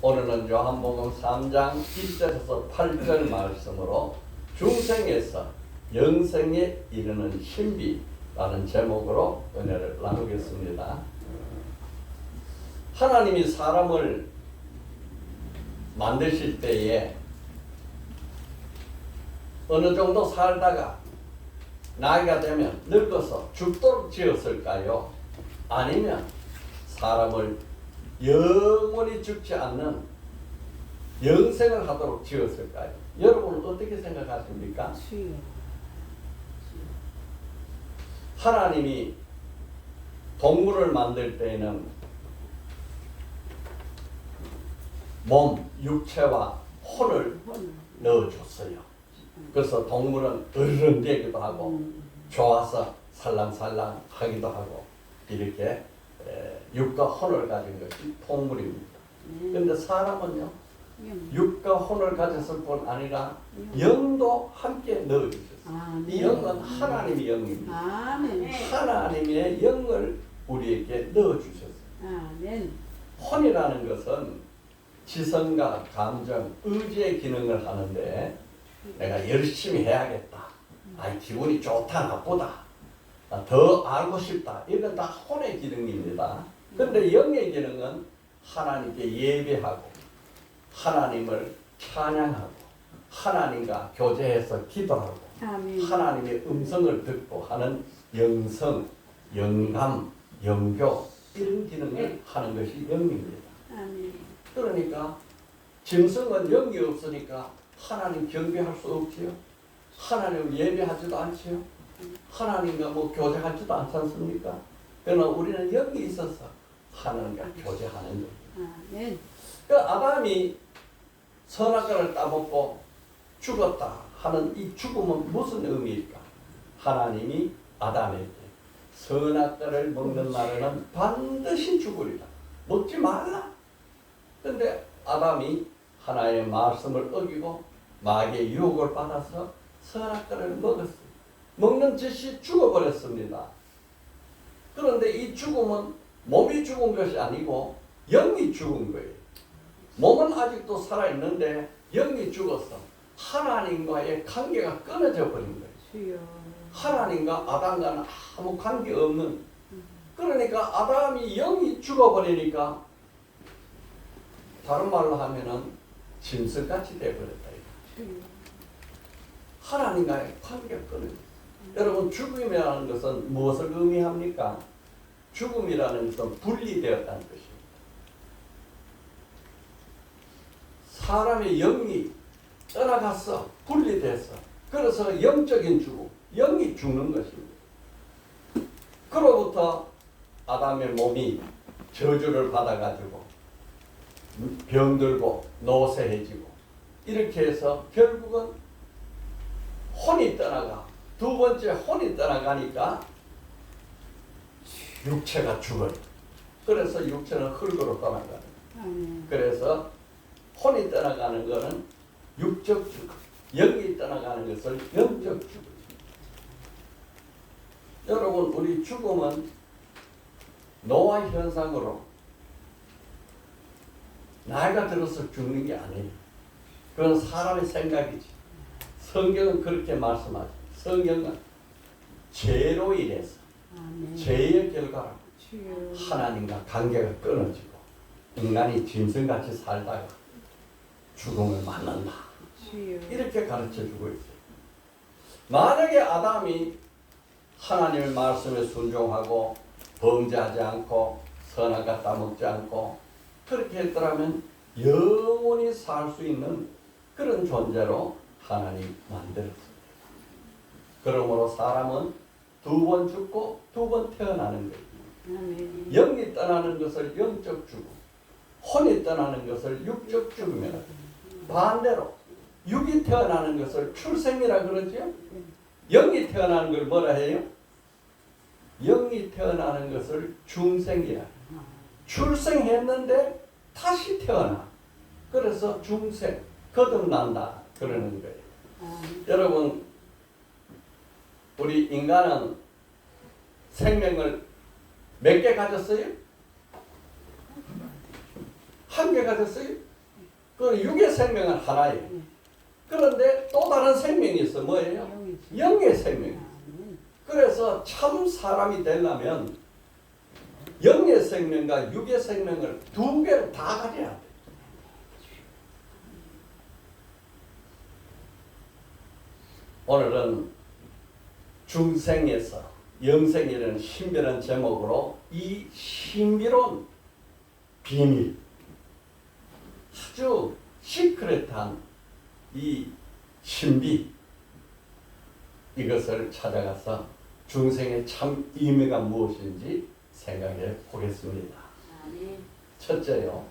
오늘은 요한복음 3장 1절에서 8절 말씀으로 중생에서 영생에 이르는 신비라는 제목으로 은혜를 나누겠습니다. 하나님이 사람을 만드실 때에 어느 정도 살다가 나이가 되면 늙어서 죽도록 지었을까요? 아니면 사람을 영원히 죽지 않는 영생을 하도록 지었을까요? 여러분은 어떻게 생각하십니까? 하나님이 동물을 만들 때에는 몸, 육체와 혼을 넣어줬어요. 그래서 동물은 어른되기도 하고 좋아서 살랑살랑 하기도 하고 이렇게 육과 혼을 가진 것이 동물입니다. 그런데 사람은요, 육과 혼을 가졌을 뿐 아니라 영도 함께 넣어주셨어요. 이 영은 하나님의 영입니다. 하나님의 영을 우리에게 넣어주셨어요. 혼이라는 것은 지성과 감정, 의지의 기능을 하는데 내가 열심히 해야겠다. 기분이 좋다, 나쁘다. 더 알고 싶다. 이건 다 혼의 기능입니다. 그런데 영의 기능은 하나님께 예배하고 하나님을 찬양하고 하나님과 교제해서 기도하고 하나님의 음성을 듣고 하는 영성, 영감, 영교 이런 기능을 하는 것이 영입니다. 그러니까 짐승은 영이 없으니까 하나님 경배할 수 없지요. 하나님을 예배하지도 않지요. 하나님과 교제하지도 않지 않습니까? 그러나 우리는 영이 있어서 하나님과 교제하는 거예요. 아담이 선악과를 따먹고 죽었다 하는 이 죽음은 무슨 의미일까? 하나님이 아담에게 선악과를 먹는 날에는 반드시 죽으리라. 먹지 말라. 그런데 아담이 하나님의 말씀을 어기고 마귀의 유혹을 받아서 선악과를 먹었어요. 먹는 즉시 죽어버렸습니다. 그런데 이 죽음은 몸이 죽은 것이 아니고 영이 죽은 거예요. 몸은 아직도 살아있는데 영이 죽어서 하나님과의 관계가 끊어져 버린 거예요. 하나님과 아담과는 아무 관계 없는. 그러니까 아담이 영이 죽어버리니까 다른 말로 하면은 짐승같이 되어버렸다. 하나님과의 관계가 끊어져. 여러분, 죽음이라는 것은 무엇을 의미합니까? 죽음이라는 것은 분리되었다는 것입니다. 사람의 영이 떠나갔어. 분리됐어. 그래서 영적인 죽음, 영이 죽는 것입니다. 그로부터 아담의 몸이 저주를 받아가지고 병들고 노쇠해지고 이렇게 해서 결국은 혼이 떠나가 두 번째 혼이 떠나가니까 육체가 죽어요. 그래서 육체는 흙으로 떠나가요. 그래서 혼이 떠나가는 것은 육적 죽음, 영이 떠나가는 것을 영적 죽음. 여러분, 우리 죽음은 노화 현상으로 나이가 들어서 죽는 게 아니에요. 그건 사람의 생각이지. 성경은 그렇게 말씀하죠. 성경은 죄로 인해서 죄의 결과로 하나님과 관계가 끊어지고 인간이 짐승같이 살다가 죽음을 만난다. 이렇게 가르쳐주고 있어요. 만약에 아담이 하나님의 말씀에 순종하고 범죄하지 않고 선악과 따먹지 않고 그렇게 했더라면 영원히 살 수 있는 그런 존재로 하나님 만들었습니다. 그러므로 사람은 두 번 죽고 두 번 태어나는 거예요. 영이 떠나는 것을 영적 죽음, 혼이 떠나는 것을 육적 죽음이라고 해요. 반대로 육이 태어나는 것을 출생이라 그러죠. 영이 태어나는 걸 뭐라 해요? 영이 태어나는 것을 중생이라. 출생했는데 다시 태어나. 그래서 중생, 거듭난다 그러는 거예요. 여러분, 우리 인간은 생명을 몇 개 가졌어요? 한 개 가졌어요? 그 육의 생명은 하나예요. 그런데 또 다른 생명이 있어. 뭐예요? 영의 생명. 그래서 참 사람이 되려면 영의 생명과 육의 생명을 두 개를 다 가져야 돼. 오늘은 중생에서 영생이라는 신비한 제목으로 이 신비로운 비밀, 아주 시크릿한 이 신비, 이것을 찾아가서 중생의 참 의미가 무엇인지 생각해 보겠습니다. 첫째요,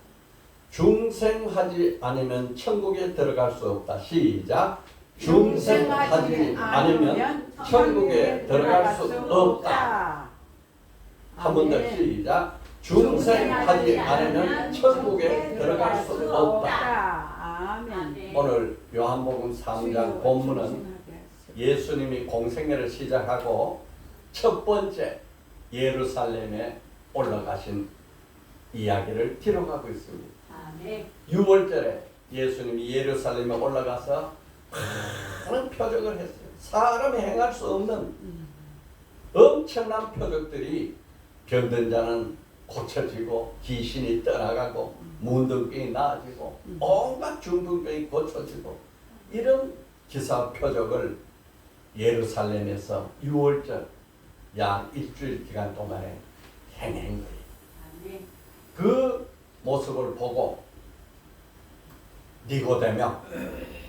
중생하지 않으면 천국에 들어갈 수 없다. 시작. 중생하지 않으면 천국에 들어갈 수 없다. 한 번 더 시작. 중생하지 않으면 천국에 들어갈 수 없다. 오늘 요한복음 3장 본문은 예수님이 공생애를 시작하고 첫 번째 예루살렘에 올라가신 이야기를 기록하고 있습니다. 6월절에 예수님이 예루살렘에 올라가서 많은 표적을 했어요. 사람이 행할 수 없는 엄청난 표적들이, 병든 자는 고쳐지고 귀신이 떠나가고 문둥병이 나아지고 온갖 중풍병이 고쳐지고, 이런 기사 표적을 예루살렘에서 6월절 약 일주일 기간 동안에 행한 거예요. 그 모습을 보고 니고데모,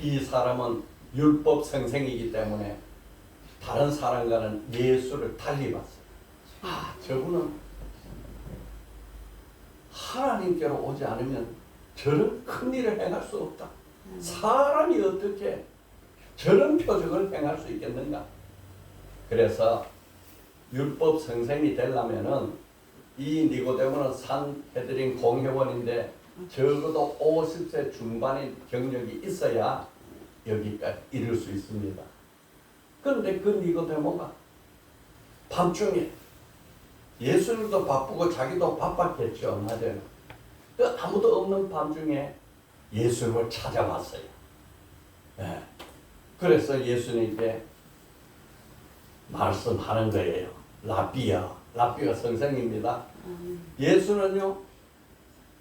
이 사람은 율법 선생이기 때문에 다른 사람과는 예수를 달리 봤어요. 아, 저분은 하나님께로 오지 않으면 저런 큰 일을 행할 수 없다. 사람이 어떻게 저런 표적을 행할 수 있겠는가? 그래서 율법 선생이 되려면은 이 니고데모는 산헤드린 공회원인데 적어도 50세 중반의 경력이 있어야 여기까지 이룰 수 있습니다. 그런데 그 니고데모가 밤중에, 예수님도 바쁘고 자기도 바빴겠죠. 낮에는. 그 아무도 없는 밤중에 예수님을 찾아왔어요. 네. 그래서 예수님께 말씀하는 거예요. 라비가 선생입니다. 예수는요,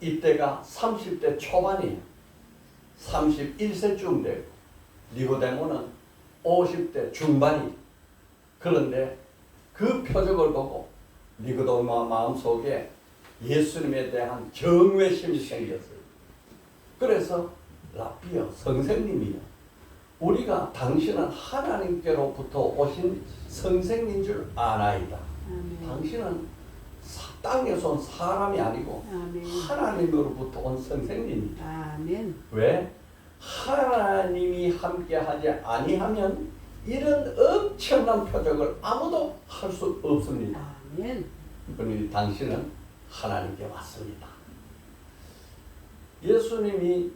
이때가 30대 초반이에요. 31세쯤 되고, 니고데모는 50대 중반이에요. 그런데 그 표적을 보고 니고데모 마음속에 예수님에 대한 경외심이 생겼어요. 그래서 라비여, 선생님이요, 우리가 당신은 하나님께로부터 오신 선생인 줄 아나이다. 당신은 땅에서 온 사람이 아니고 하나님으로부터 온 선생님이다. 왜? 하나님이 함께하지 아니하면 이런 엄청난 표적을 아무도 할 수 없습니다. 그러니 당신은 하나님께 왔습니다. 예수님이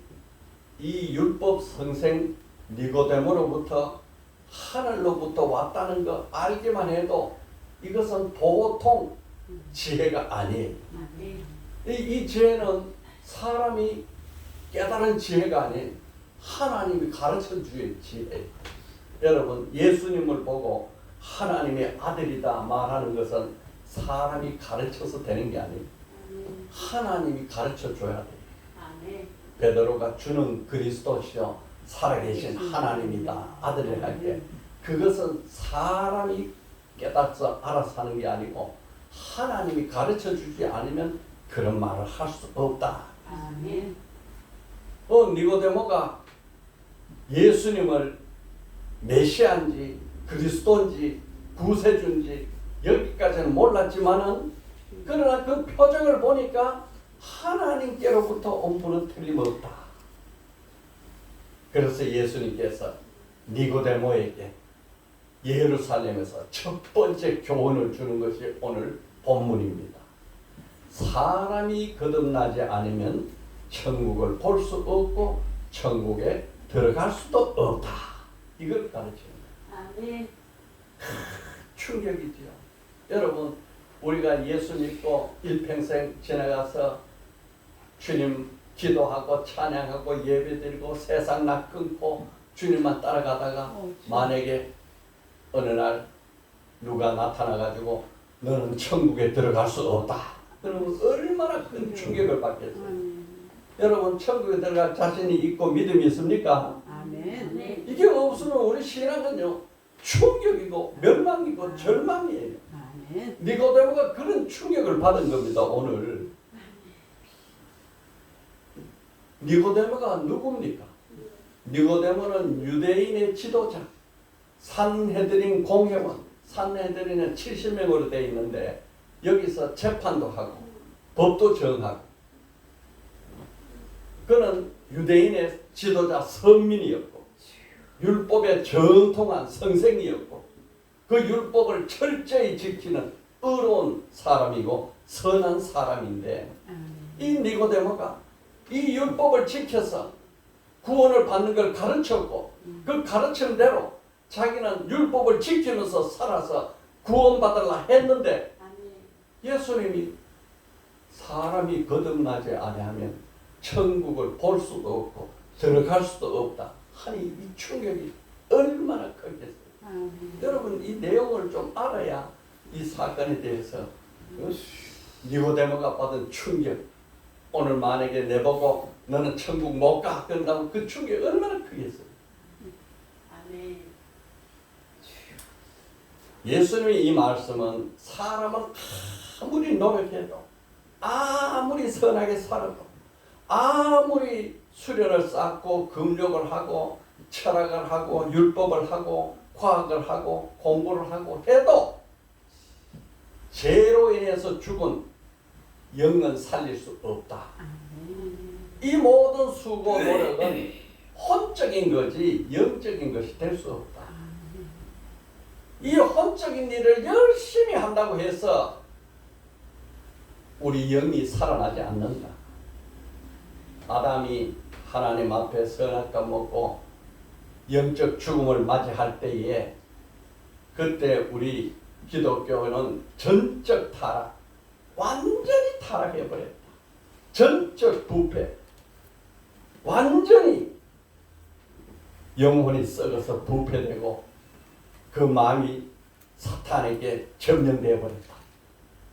이 율법 선생 니고데모로부터 하늘로부터 왔다는 거 알기만 해도 이것은 보통 지혜가 아니에요. 이 지혜는 사람이 깨달은 지혜가 아니에요. 하나님이 가르쳐 주의 지혜. 여러분, 예수님을 보고 하나님의 아들이다 말하는 것은 사람이 가르쳐서 되는 게 아니에요. 하나님이 가르쳐 줘야 돼요. 베드로가 주는 그리스도시요 살아계신 하나님이다, 아들이라 할 때, 그것은 사람이 깨닫서 알아서 하는 게 아니고 하나님이 가르쳐 주지 않으면 그런 말을 할 수 없다. 니고데모가 예수님을 메시아인지 그리스도인지 구세주인지 여기까지는 몰랐지만은, 그러나 그 표정을 보니까 하나님께로부터 온 분은 틀림없다. 그래서 예수님께서 니고데모에게 예루살렘에서 첫 번째 교훈을 주는 것이 오늘 본문입니다. 사람이 거듭나지 않으면 천국을 볼 수 없고 천국에 들어갈 수도 없다. 이걸 가르치는 거예요. 충격이지요. 여러분, 우리가 예수 믿고 일평생 지나가서 주님 기도하고 찬양하고 예배드리고 세상 나 끊고 주님만 따라가다가 만약에 어느 날 누가 나타나가지고 너는 천국에 들어갈 수 없다. 그러면 얼마나 큰 충격을 받겠어요. 여러분 천국에 들어갈 자신이 있고 믿음이 있습니까? 아멘. 이게 없으면 우리 신앙은요 충격이고 멸망이고 절망이에요. 아멘. 니고데모가 그런 충격을 받은 겁니다. 오늘 니고데모가 누굽니까? 니고데모는 유대인의 지도자, 산헤드린 공회원, 산헤드린은 70명으로 되어 있는데 여기서 재판도 하고 법도 정하고 그는 유대인의 지도자 선민이었고 율법에 정통한 선생이었고 그 율법을 철저히 지키는 의로운 사람이고 선한 사람인데 이 니고데모가 이 율법을 지켜서 구원을 받는 걸 가르쳤고 그 가르침대로 자기는 율법을 지키면서 살아서 구원받으려 했는데 예수님이 사람이 거듭나지 아니하면 천국을 볼 수도 없고 들어갈 수도 없다 하니 이 충격이 얼마나 크겠어요. 여러분 이 내용을 좀 알아야 이 사건에 대해서 니고데모가 받은 충격 오늘 만약에 내보고 너는 천국 못 가 그런다면 그 충격이 얼마나 크겠어요. 예수님의 이 말씀은 사람은 아무리 노력해도 아무리 선하게 살아도 아무리 수련을 쌓고 금욕을 하고 철학을 하고 율법을 하고 과학을 하고 공부를 하고 해도 죄로 인해서 죽은 영은 살릴 수 없다. 이 모든 수고 노력은 혼적인 거지 영적인 것이 될 수 없다. 이 혼적인 일을 열심히 한다고 해서 우리 영이 살아나지 않는다. 아담이 하나님 앞에 선악과 먹고 영적 죽음을 맞이할 때에 그때 우리 기독교는 전적 타락, 완전히 타락해버렸다. 전적 부패, 완전히 영혼이 썩어서 부패되고 그 마음이 사탄에게 점령되어 버렸다.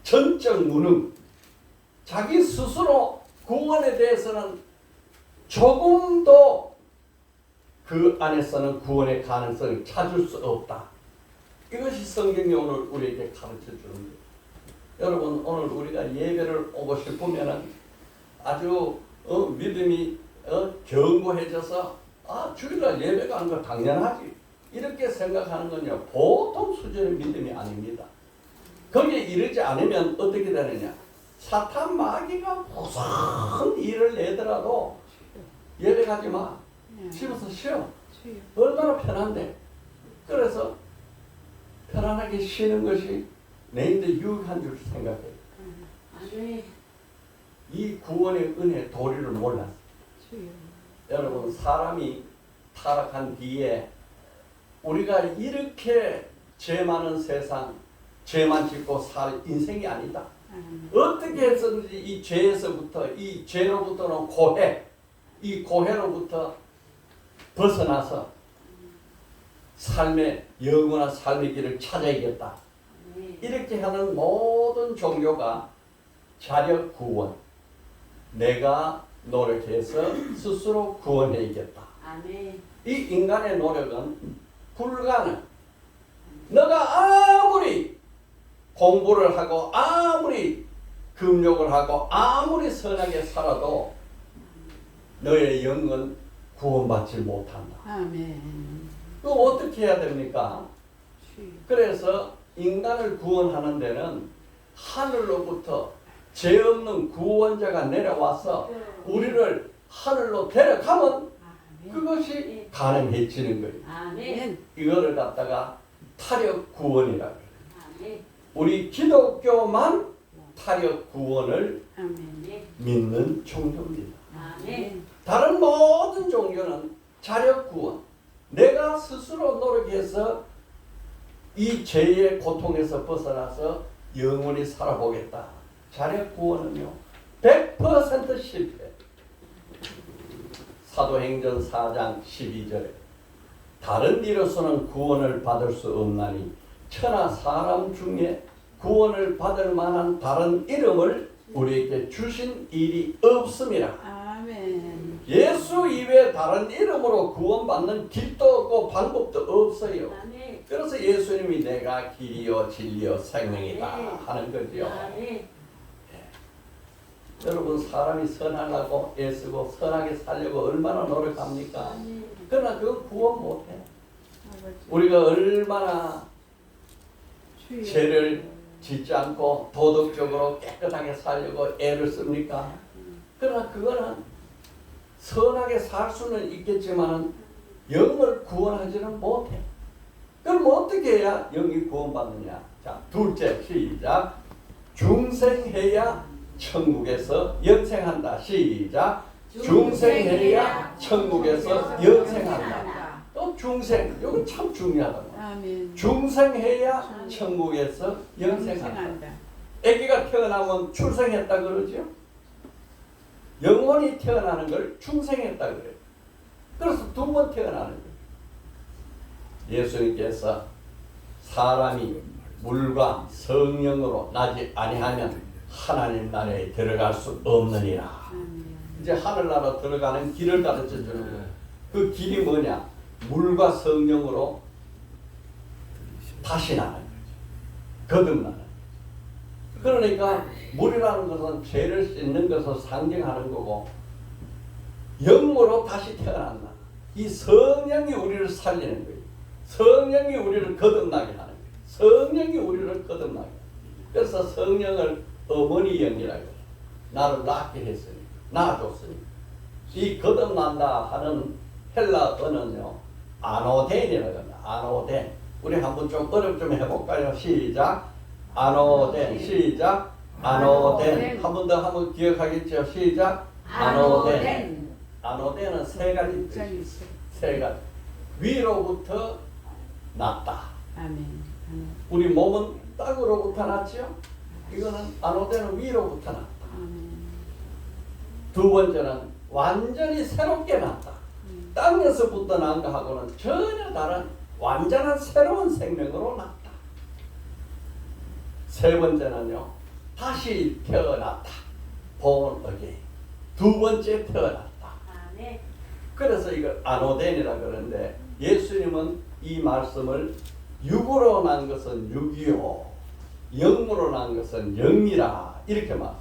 전적 무능, 자기 스스로 구원에 대해서는 조금도 그 안에서는 구원의 가능성을 찾을 수 없다. 이것이 성경이 오늘 우리에게 가르쳐 주는 거예요. 여러분 오늘 우리가 예배를 오고 싶으면 아주 믿음이 견고해져서 주일날 예배 가는 거 당연하지 이렇게 생각하는 건요 보통 수준의 믿음이 아닙니다. 거기에 이르지 않으면 어떻게 되느냐, 사탄 마귀가 무슨 일을 내더라도 예배 가지 마, 집에서 쉬어. 얼마나 편한데. 그래서 편안하게 쉬는 것이 내인데 유익한 줄 생각해요. 이 구원의 은혜 도리를 몰랐어요. 여러분 사람이 타락한 뒤에 우리가 이렇게 죄 많은 세상, 죄만 짓고 살 인생이 아니다. 어떻게 해서든지 이 죄에서부터, 이 죄로부터는 고해, 이 고해로부터 벗어나서 삶의 영원한 삶의 길을 찾아야겠다. 이렇게 하는 모든 종교가 자력 구원, 내가 노력해서 스스로 구원해야겠다. 이 인간의 노력은 불가능. 너가 아무리 공부를 하고 아무리 금욕을 하고 아무리 선하게 살아도 너의 영은 구원받지 못한다. 또 어떻게 해야 됩니까? 그래서 인간을 구원하는 데는 하늘로부터 죄 없는 구원자가 내려와서 우리를 하늘로 데려가면 그것이 가능해지는 거예요. 이거를 갖다가 타력 구원이라고 해요. 우리 기독교만 타력 구원을 믿는 종교입니다. 다른 모든 종교는 자력 구원, 내가 스스로 노력해서 이 죄의 고통에서 벗어나서 영원히 살아보겠다. 자력 구원은요 100% 실패. 사도행전 4장 12절에 다른 이로서는 구원을 받을 수 없나니 천하 사람 중에 구원을 받을 만한 다른 이름을 우리에게 주신 일이 없음이라. 아멘. 예수 이외에 다른 이름으로 구원받는 길도 없고 방법도 없어요. 아멘. 그래서 예수님이 내가 길이요 진리요 생명이다 하는 거죠. 아멘. 여러분 사람이 선하려고 애쓰고 선하게 살려고 얼마나 노력합니까? 아멘. 그러나 그건 구원 못해. 아버지. 우리가 얼마나 주여. 죄를 짓지 않고 도덕적으로 깨끗하게 살려고 애를 씁니까? 그러나 그거는 선하게 살 수는 있겠지만 영을 구원하지는 못해. 그럼 어떻게 해야 영이 구원받느냐? 자, 둘째 시작. 중생해야 천국에서 영생한다. 시작. 중생해야 천국에서 영생한다. 또 중생, 이건 참 중요하다. 아멘. 중생해야 천국에서 영생한다. 아기가 태어나면 출생했다 그러죠. 영혼이 태어나는 걸 중생했다 그래요. 그래서 두 번 태어나는 거예요. 예수님께서 사람이 물과 성령으로 나지 아니하면 하나님 나라에 들어갈 수 없느니라. 이제 하늘나라 들어가는 길을 가르쳐 주는 거예요. 그 길이 뭐냐? 물과 성령으로 다시 나는 거죠. 거듭나는. 그러니까 물이라는 것은 죄를 씻는 것을 상징하는 거고 영으로 다시 태어난다. 이 성령이 우리를 살리는 거예요. 성령이 우리를 거듭나게 하는 거예요. 성령이 우리를 거듭나게. 그래서 성령을 어머니 영이라고 해요. 나를 낳게 했으니, 낳아줬으니. 이 거듭난다 하는 헬라어는요, 아노덴이라고 합니다. 아노덴. 우리 한번 좀 어렵 좀 해볼까요? 시작. 아노덴. 시작. 아노덴. 한 번 더 한번 기억하겠죠? 시작. 아노덴. 아노덴은 세 가지 뜻이 있어요. 세 가지. 위로부터 났다. 아멘. 우리 몸은 땅으로부터 났죠? 이거는 아노덴은 위로부터 났다. 아멘. 두 번째는 완전히 새롭게 났다. 땅에서부터 난 거하고는 전혀 다른 완전한 새로운 생명으로 났다. 세 번째는요, 다시 태어났다. born again. 두 번째 태어났다. 아멘. 그래서 이걸 아노덴이라 그러는데 예수님은 이 말씀을 육으로 난 것은 육이요, 영으로 난 것은 영이라 이렇게 말씀.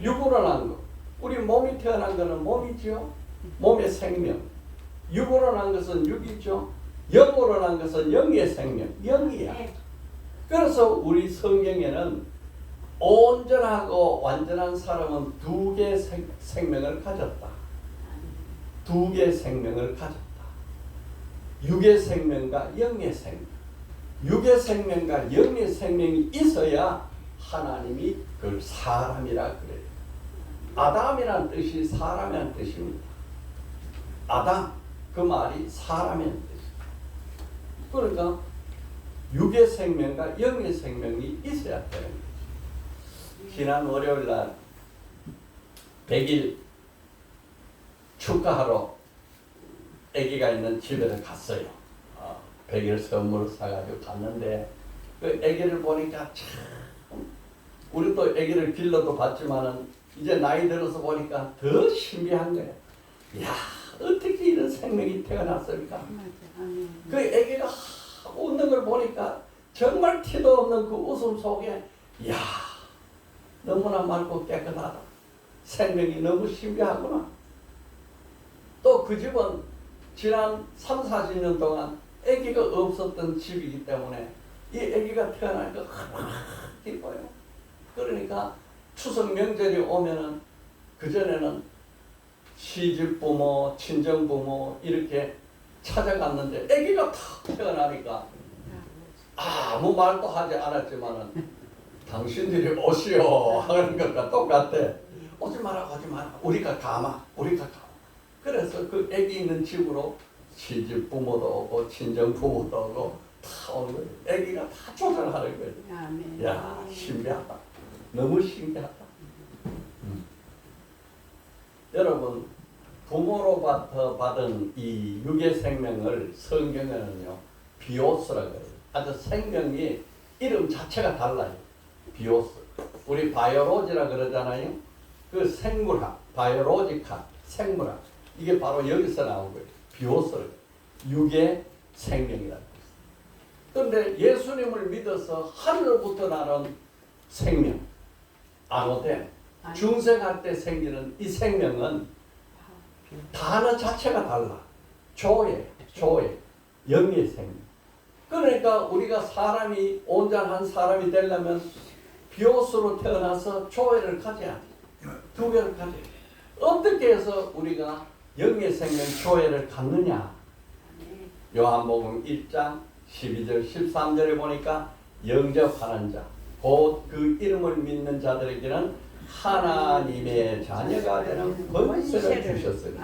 육으로 난 것. 우리 몸이 태어난 것은 몸이죠. 몸의 생명. 육으로 난 것은 육이죠. 영으로 난 것은 영의 생명. 영이야. 그래서 우리 성경에는 온전하고 완전한 사람은 두 개의 생명을 가졌다. 두 개의 생명을 가졌다. 육의 생명과 영의 생명. 육의 생명과 영의 생명이 있어야 하나님이 그걸 사람이라 그래요. 아담이란 뜻이 사람이란 뜻입니다. 아담, 그 말이 사람이란 뜻입니다. 그러니까 육의 생명과 영의 생명이 있어야 되는 거죠. 지난 월요일 날 100일 축하하러 아기가 있는 집에 갔어요. 100일 선물을 사가지고 갔는데 그 아기를 보니까 참, 우리 또 아기를 길러도 봤지만은 이제 나이 들어서 보니까 더 신비한 거예요. 야, 어떻게 이런 생명이 태어났을까? 그 아기가 웃는 걸 보니까 정말 티도 없는 그 웃음 속에 야, 너무나 맑고 깨끗하다. 생명이 너무 신비하구나. 또 그 집은 지난 3, 40년 동안 아기가 없었던 집이기 때문에 이 아기가 태어나니까 기뻐요. 그러니까 추석 명절이 오면은 그전에는 시집부모, 친정부모 이렇게 찾아갔는데 아기가 탁 태어나니까 아무 말도 하지 않았지만은 당신들이 오시오 하는 것과 똑같아. 오지 마라, 오지 마라. 우리가 가마, 우리가 가마. 그래서 그 아기 있는 집으로 시집 부모도 오고 친정 부모도 오고 다 오는 거예요. 아기가 다 조절하는 거예요. 아멘. 야, 신기하다. 너무 신기하다. 여러분, 부모로부터 받은 이 육의 생명을 성경에는요 비오스라고 해요. 아주 생명이 이름 자체가 달라요. 비오스. 우리 바이오로지라 그러잖아요. 그 생물학, 바이오로지카, 생물학. 이게 바로 여기서 나온 거예요. 비오스. 육의 생명이라고 했어요. 그런데 예수님을 믿어서 하늘로부터 나는 생명, 아노덴, 중생할 때 생기는 이 생명은 단어 자체가 달라. 조예, 영의 생명. 그러니까 우리가 사람이 온전한 사람이 되려면 비오스로 태어나서 조예를 가져야 돼. 두 개를 가져야 돼. 어떻게 해서 우리가 영의 생명 조예를 갖느냐? 요한복음 1장 12절 13절에 보니까 영접하는 자, 곧 그 이름을 믿는 자들에게는 하나님의 자녀가 되는 권세를 주셨으니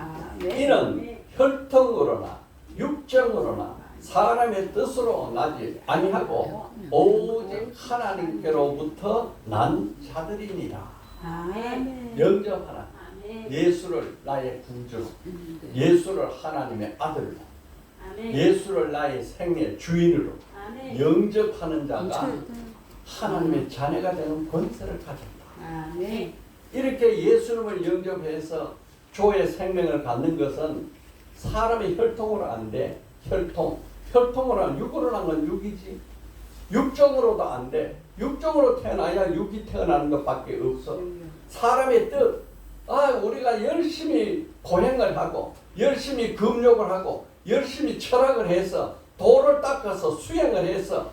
이는 혈통으로나 육정으로나 사람의 뜻으로 나지 아니하고 오직 하나님께로부터 난 자들이니라. 영접하라. 예수를 나의 구주로, 예수를 하나님의 아들로, 예수를 나의 생의 주인으로 영접하는 자가 하나님의 자녀가 되는 권세를 가졌다. 이렇게 예수님을 영접해서 조의 생명을 갖는 것은 사람의 혈통으로 안 돼. 혈통으로 하면 육으로 한 건 육이지. 육정으로도 안 돼. 육정으로 태어나야 육이 태어나는 것밖에 없어. 사람의 뜻. 우리가 열심히 고행을 하고 열심히 금욕을 하고 열심히 철학을 해서 도를 닦아서 수행을 해서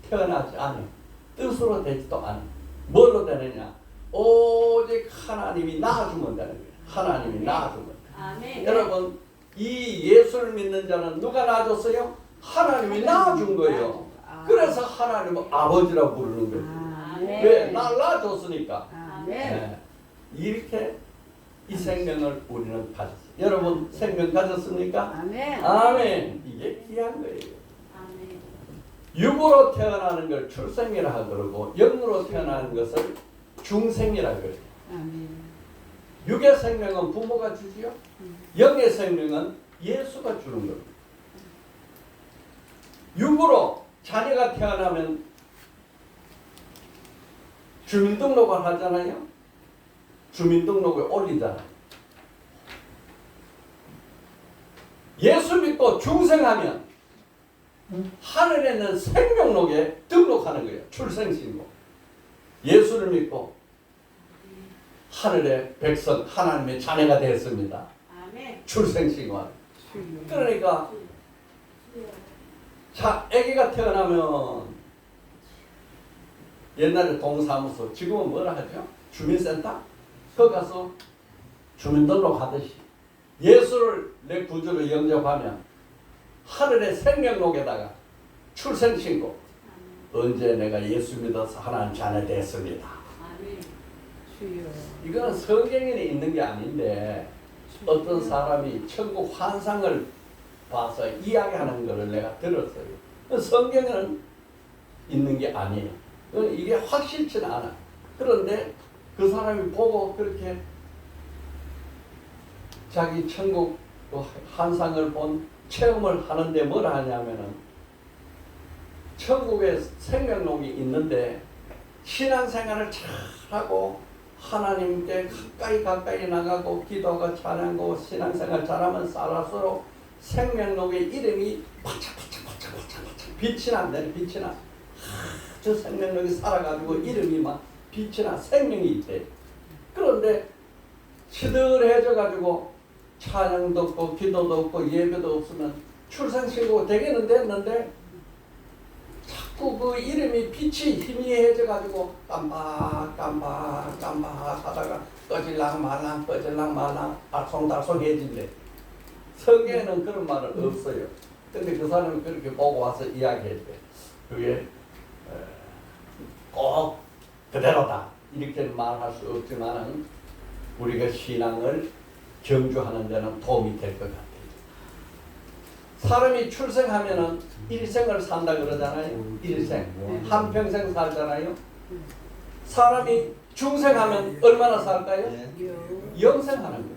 태어나지 않아. 뜻으로 되지도 않아. 뭘로 되느냐? 오직 하나님이 낳아주면 되는 거예요. 하나님이 낳아주면. 여러분, 이 예수를 믿는 자는 누가 낳아줬어요? 하나님이 낳아준 거예요. 그래서 하나님은 아버지라고 부르는 거예요. 왜? 날 낳아줬으니까. 네. 이렇게 이 생명을 우리는 가졌어요. 여러분 생명 가졌습니까? 아멘. 이게 귀한 거예요. 육으로 태어나는 걸 출생이라 그러고 영으로 태어나는 것을 중생이라 그래요. 육의 생명은 부모가 주지요. 영의 생명은 예수가 주는 겁니다. 육으로 자녀가 태어나면 주민등록을 하잖아요. 주민등록에 올리잖아요. 예수 믿고 중생하면 하늘에 있는 생명록에 등록하는 거예요. 출생신고. 예수를 믿고 하늘의 백성 하나님의 자녀가 되었습니다. 출생신고. 그러니까 아기가 태어나면 옛날에 동사무소, 지금은 뭐라 하죠? 주민센터? 거기 가서 주민등록 하듯이 예수를 내 구주로 영접하면 하늘의 생명록에다가 출생신고. 언제 내가 예수 믿어서 하나님 자녀 됐습니다. 이거는 성경에 있는 게 아닌데 어떤 사람이 천국 환상을 봐서 이야기하는 것을 내가 들었어요. 성경에는 있는 게 아니에요. 이게 확실치는 않아. 그런데 그 사람이 보고 그렇게 자기 천국 환상을 본 체험을 하는데 뭐라 하냐면은 천국에 생명록이 있는데 신앙생활을 잘하고 하나님께 가까이 나가고 기도가 찬양하고 신앙생활 잘하면 살아서록 생명록의 이름이 반짝반짝 빛이 난다네. 빛이 나. 저 생명록이 살아가지고 이름이 막 빛이 나. 생명이 있대. 그런데 시들해져 가지고 찬양도 없고 기도도 없고 예배도 없으면 출생신고 되기는 됐는데 자꾸 그 이름이 빛이 희미해져 가지고 깜박 하다가 꺼질랑 말랑 알쏭달쏭해진대. 성경에는 그런 말은 없어요. 근데 그 사람이 그렇게 보고 와서 이야기했대. 그게 꼭 그대로다 이렇게 말할 수 없지만은 우리가 신앙을 경주하는 데는 도움이 될 것 같아요. 사람이 출생하면은 일생을 산다 그러잖아요. 일생. 한평생 살잖아요. 사람이 중생하면 얼마나 살까요? 영생하는 거예요.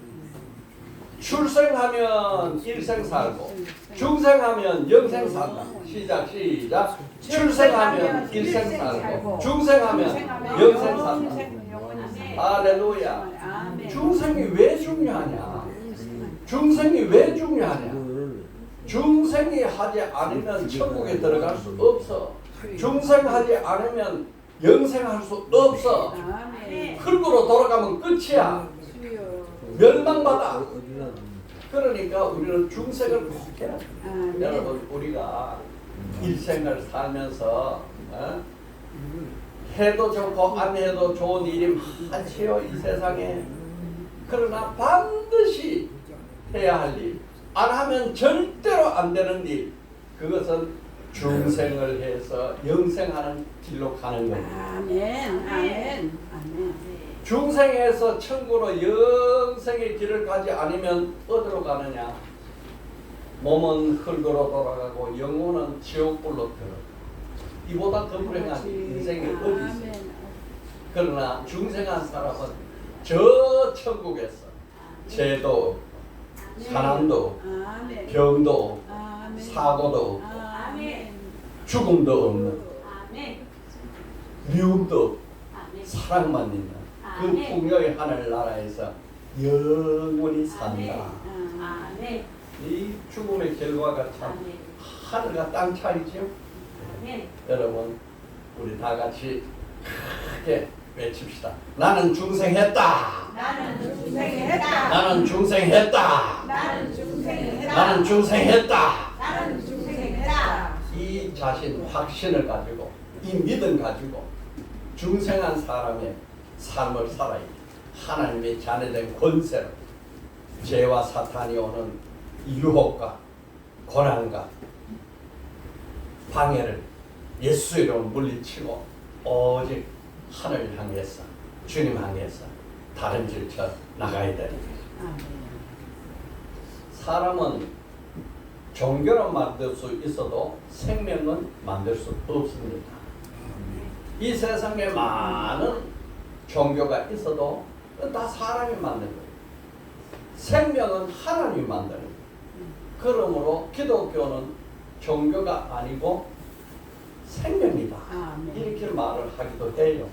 출생하면 일생 살고 중생하면 영생 산다. 시작. 출생하면 일생 살고 중생하면 영생 산다. 할렐루야. 아멘. 중생이 왜 중요하냐? 중생이 왜 중요하냐? 중생이 하지 않으면 천국에 들어갈 수 없어. 중생하지 않으면 영생할 수 없어. 아멘. 흙으로 돌아가면 끝이야. 주여. 멸망받아. 그러니까 우리는 중생을 꼭 해야 돼. 아멘. 여러분, 우리가 일생을 살면서 해도 좋고 안 해도 좋은 일이 많지요, 이 세상에. 그러나 반드시 해야 할 일, 안 하면 절대로 안 되는 일, 그것은 중생을 해서 영생하는 길로 가는 겁니다. 아멘. 아멘. 아멘. 중생에서 천국으로 영생의 길을 가지 않으면 어디로 가느냐? 몸은 흙으로 돌아가고 영혼은 지옥불로 들어가. 이보다 더 불행한 인생이 어디 있어? 아멘. 그러나 중생한 사람은 저 천국에서 죄도, 사랑도, 아멘. 병도, 아멘. 사고도, 아멘. 죽음도 없는, 아멘. 미움도 아멘. 사랑만 있는 그 아멘. 풍요의 하늘나라에서 영원히 산다. 아멘. 이 죽음의 결과가 참 아멘. 하늘과 땅 차이죠. 아멘. 여러분, 우리 다 같이 크게 외칩시다. 나는 중생했다. 나는 중생했다. 나는 중생했다. 나는 중생했다. 나는 중생했다. 나는 중생했다. 이 자신 확신을 가지고 이 믿음 가지고 중생한 사람의 삶을 살아야 돼. 하나님의 자녀된 권세로 죄와 사탄이 오는 유혹과 고난과 방해를 예수 이름으로 물리치고 오직 하늘 향해서 주님 향해서 다른 길쳐 나가야 되는 거죠. 아멘. 사람은 종교를 만들 수 있어도 생명은 만들 수 없습니다. 이 세상에 많은 종교가 있어도 다 사람이 만든 거예요. 생명은 하나님이 만드는 거예요. 그러므로 기독교는 종교가 아니고 생명이다. 아멘. 이렇게 말을 하기도 해요.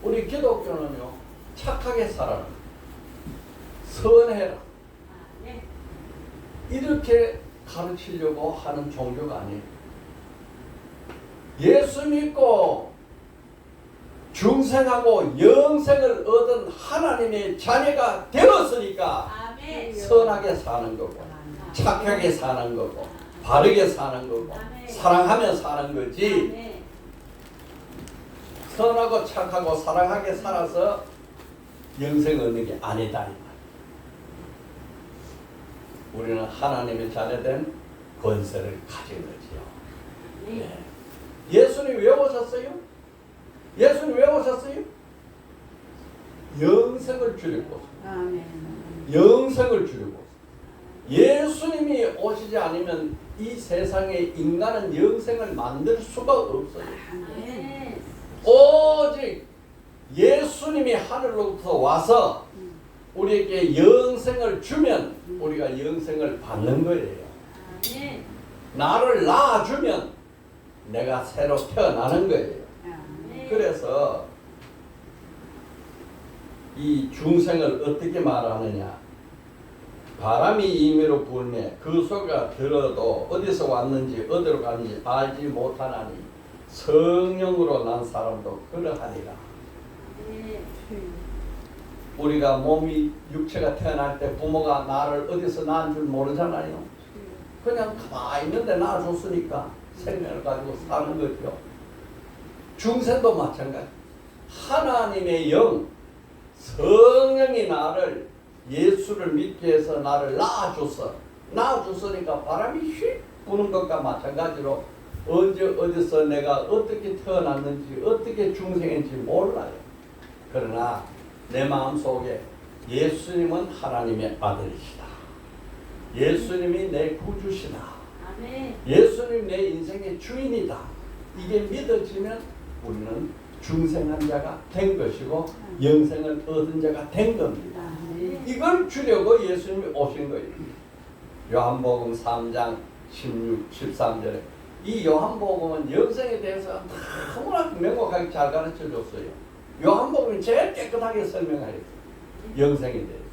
우리 기독교는요, 착하게 살아라, 선해라, 아멘. 이렇게 가르치려고 하는 종교가 아니에요. 예수 믿고 중생하고 영생을 얻은 하나님의 자녀가 되었으니까 아멘. 선하게 사는 거고 착하게 사는 거고 바르게 사는 거고 사랑하며 사는 거지. 아멘. 선하고 착하고 사랑하게 살아서 영생 얻는 게 아니다. 이 말. 우리는 하나님의 자녀된 권세를 가진 거지요. 네. 예수님 왜 오셨어요? 예수님 왜 오셨어요? 영생을 주려고. 아멘. 영생을 주려고. 예수님이 오시지 않으면 이 세상에 인간은 영생을 만들 수가 없어요. 아멘. 오직 예수님이 하늘로부터 와서 우리에게 영생을 주면 우리가 영생을 받는 거예요. 아멘. 나를 낳아주면 내가 새로 태어나는 거예요. 아멘. 그래서 이 중생을 어떻게 말하느냐? 바람이 임의로 불매 그 소리가 들어도 어디서 왔는지 어디로 가는지 알지 못하나니 성령으로 난 사람도 그러하리라. 아멘. 우리가 몸이 육체가 태어날 때 부모가 나를 어디서 낳은 줄 모르잖아요. 그냥 가만히 있는데 낳아줬으니까 생명을 가지고 사는 거죠. 중생도 마찬가지. 하나님의 영 성령이 나를 예수를 믿게 해서 나를 낳아줬으니까 바람이 휙 부는 것과 마찬가지로 언제 어디서 내가 어떻게 태어났는지 어떻게 중생인지 몰라요. 그러나 내 마음속에 예수님은 하나님의 아들이시다. 예수님이 내 구주시다. 아멘. 예수님 내 인생의 주인이다. 이게 믿어지면 우리는 중생한 자가 된 것이고 영생을 얻은 자가 된 겁니다. 아멘. 이걸 주려고 예수님이 오신 거예요. 요한복음 3장 16, 13절에 이 요한복음은 영생에 대해서 너무나 명확하게 잘 가르쳐 줬어요. 요한복음이 제일 깨끗하게 설명하였어요. 영생에 대해서.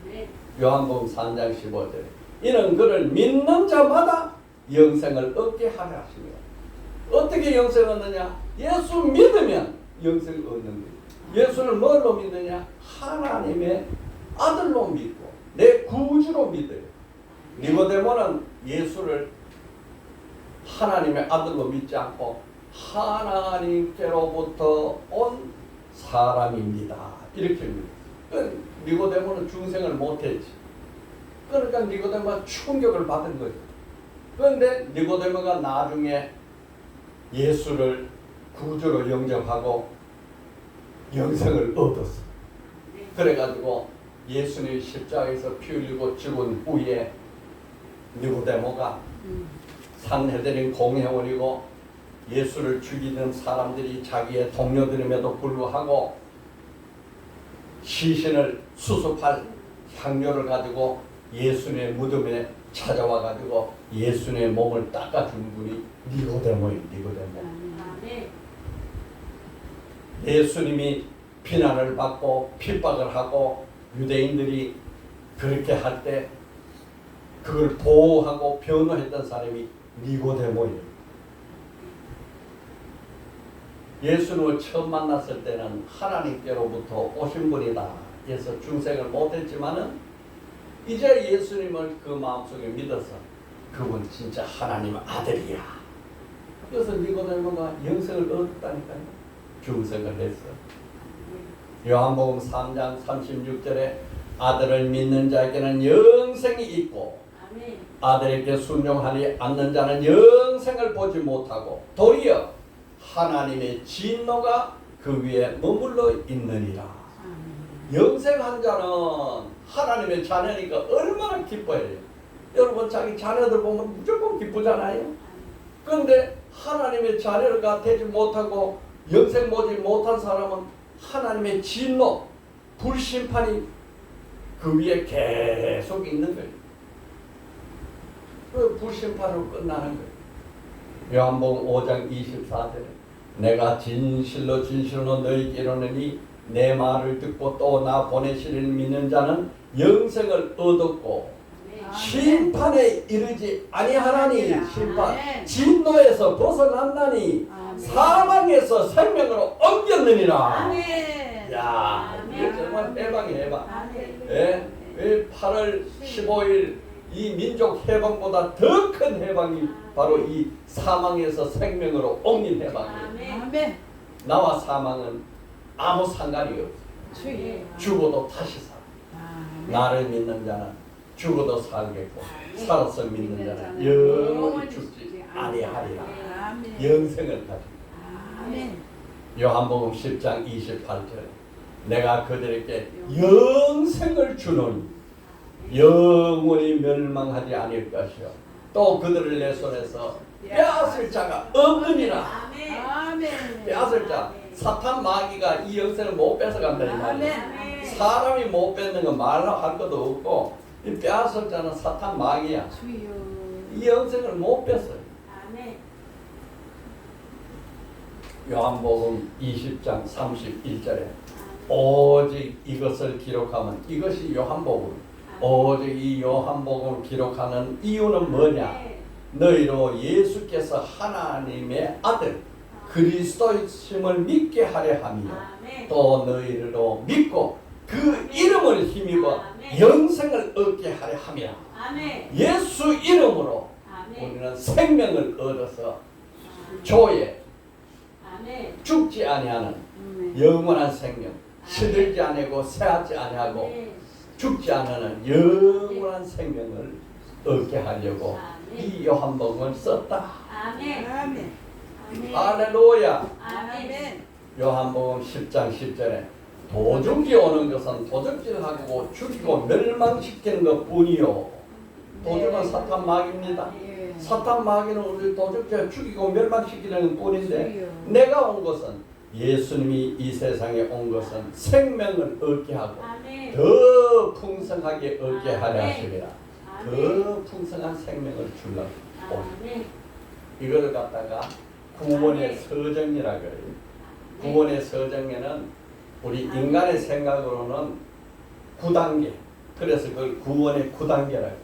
아멘. 요한복음 3장 15절에 이는 그를 믿는 자마다 영생을 얻게 하려 하시며 어떻게 영생을 얻느냐? 예수 믿으면 영생을 얻는 거예요. 예수를 뭘로 믿느냐? 하나님의 아들로 믿고 내 구주로 믿어요. 니고데모는 예수를 하나님의 아들로 믿지 않고 하나님께로부터 온 사람입니다. 이렇게 믿어요. 니고데모는 중생을 못했지. 그러니까 니고데모가 충격을 받은 거예요. 그런데 니고데모가 나중에 예수를 구주로 영접하고 영생을 얻었어. 그래가지고 예수님이 십자가에서 피 흘리고 죽은 후에 니고데모가 산헤드린 공회원이고 예수를 죽이는 사람들이 자기의 동료들임에도 불구하고 시신을 수습할 향료를 가지고 예수님의 무덤에 찾아와 가지고 예수님의 몸을 닦아준 분이 니고데모예요. 니고데모. 아멘. 예수님이 비난을 받고 핍박을 하고 유대인들이 그렇게 할 때 그걸 보호하고 변호했던 사람이 니고데모예요. 예수님을 처음 만났을 때는 하나님께로부터 오신 분이다 해서 중생을 못했지만은 이제 예수님을 그 마음속에 믿어서 그분 진짜 하나님의 아들이야. 그래서 니고데모가 영생을 얻었다니까요. 중생을 했어. 요한복음 3장 36절에 아들을 믿는 자에게는 영생이 있고 아멘. 아들에게 순종하지 않는 자는 영생을 보지 못하고 도리어 하나님의 진노가 그 위에 머물러 있느니라. 영생한 자는 하나님의 자녀니까 얼마나 기뻐해요. 여러분 자기 자녀들 보면 무조건 기쁘잖아요. 그런데 하나님의 자녀가 되지 못하고 영생 보지 못한 사람은 하나님의 진노, 불심판이 그 위에 계속 있는 거예요. 그 불심판으로 끝나는 거예요. 요한복음 5장 24절에 내가 진실로 진실로 너희에게 이르노니 내 말을 듣고 또 나 보내시리를 믿는 자는 영생을 얻었고 심판에 이르지 아니하나니 심판 진노에서 벗어났나니 사망에서 생명으로 옮겼느니라. 아멘. 야, 이게 정말 해방이 해방. 아멘. 예? 8월 15일 이 민족 해방보다 더 큰 해방이 바로 이 사망에서 생명으로 옮긴 해방이에요. 아멘. 아멘. 나와 사망은 아무 상관이 없어요. 주여. 죽어도 다시 살아. 아멘. 나를 믿는 자는 죽어도 살겠고 살아서 믿는 자는 영원히 죽지 아니하리라. 아멘. 영생을 가지고. 아멘. 요한복음 10장 28절에 내가 그들에게 영생을 주노니 영원히 멸망하지 않을 것이요 또 그들을 내 손에서 빼앗을 자가 없느니라. 아멘. 아멘. 빼앗을 자 사탄 마귀가 이 영생을 못 뺏어간다 이 말이에요. 아멘. 사람이 못 뺏는 건 말로 할 것도 없고 이 빼앗을 자는 사탄 마귀야. 주여. 이 영생을 못 뺏어요. 아멘. 요한복음 20장 31절에 오직 이것을 기록하면 이것이 요한복음 오직 이 요한복음을 기록하는 이유는 뭐냐? 너희로 예수께서 하나님의 아들 그리스도이심을 믿게 하려 하며 아멘. 또 너희로 믿고 그 이름을 힘입어 영생을 얻게 하려 하며 아멘. 예수 이름으로 아멘. 우리는 생명을 얻어서 조에 아멘. 죽지 아니하는 아멘. 영원한 생명 시들지 아니하고 새하지 아니하고 아멘. 죽지 않는 영원한 생명을 얻게 하려고 아멘. 이 요한복음을 썼다. 아멘. 아멘. 아멘. 할렐루야. 아멘. 요한복음 10장 10절에 도둑이 오는 것은 도둑질하고 죽이고 멸망시키는 것뿐이요. 도둑은 사탄 마귀입니다. 사탄 마귀는 우리 도둑질 죽이고 멸망시키는 뿐인데 내가 온 것은 예수님이 이 세상에 온 것은 생명을 얻게 하고 아멘. 더 풍성하게 얻게 하려 아멘. 하십니다. 아멘. 더 풍성한 생명을 주려고 아멘. 이거를 갖다가 구원의 아멘. 서정이라 그래요. 구원의 서정에는 우리 인간의 생각으로는 9단계. 그래서 그걸 구원의 9단계라고 해요.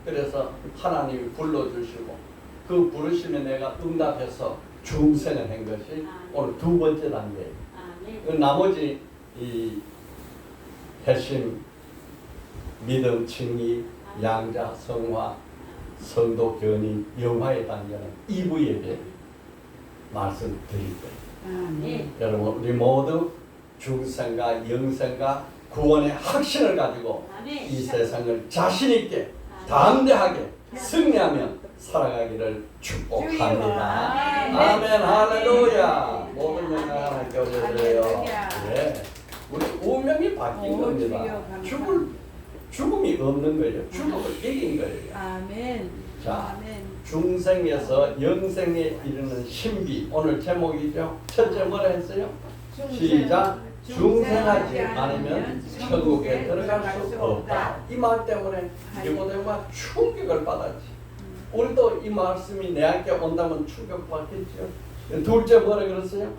그래서 하나님이 불러주시고 그 부르심에 내가 응답해서 중생을 한 것이 오늘 두 번째 단계예요. 아멘. 그 나머지 이 회심, 믿음, 칭의, 양자, 성화, 성도, 견인, 영화의 단계는 2부 예배 말씀드릴 거예요. 아멘. 여러분 우리 모두 중생과 영생과 구원의 확신을 가지고 아멘. 이 세상을 자신 있게 담대하게 승리하며 살아가기를 축복합니다. 아멘. 아멘 할렐루야. 모든 영광 하나님께 올려드려요. 할렐루야. 예, 우리 운명이 바뀐 오, 겁니다. 주여, 감사합니다. 죽음이 없는 거예요. 죽음을 이긴 거예요. 아멘. 자, 아멘. 중생에서 영생에 이르는 신비. 오늘 제목이죠. 첫째 뭐라 했어요? 시작. 중생하지 않으면 천국에 들어갈 수 없다. 이 말 때문에 니고데모가 충격을 받았지. 우리도 이 말씀이 내한테 온다면 충격받겠죠. 둘째 뭐라 그랬어요?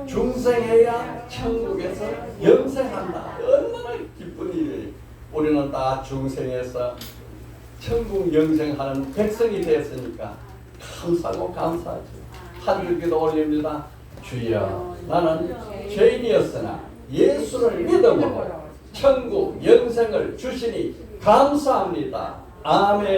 중생해야 천국에서 영생한다. 얼마나 기쁜 일이에요. 우리는 다 중생에서 천국 영생하는 백성이 되었으니까 감사하고 감사하죠. 한 줄기도 올립니다. 주여, 나는 죄인이었으나 예수를 믿음으로 천국 영생을 주시니 감사합니다. 아멘.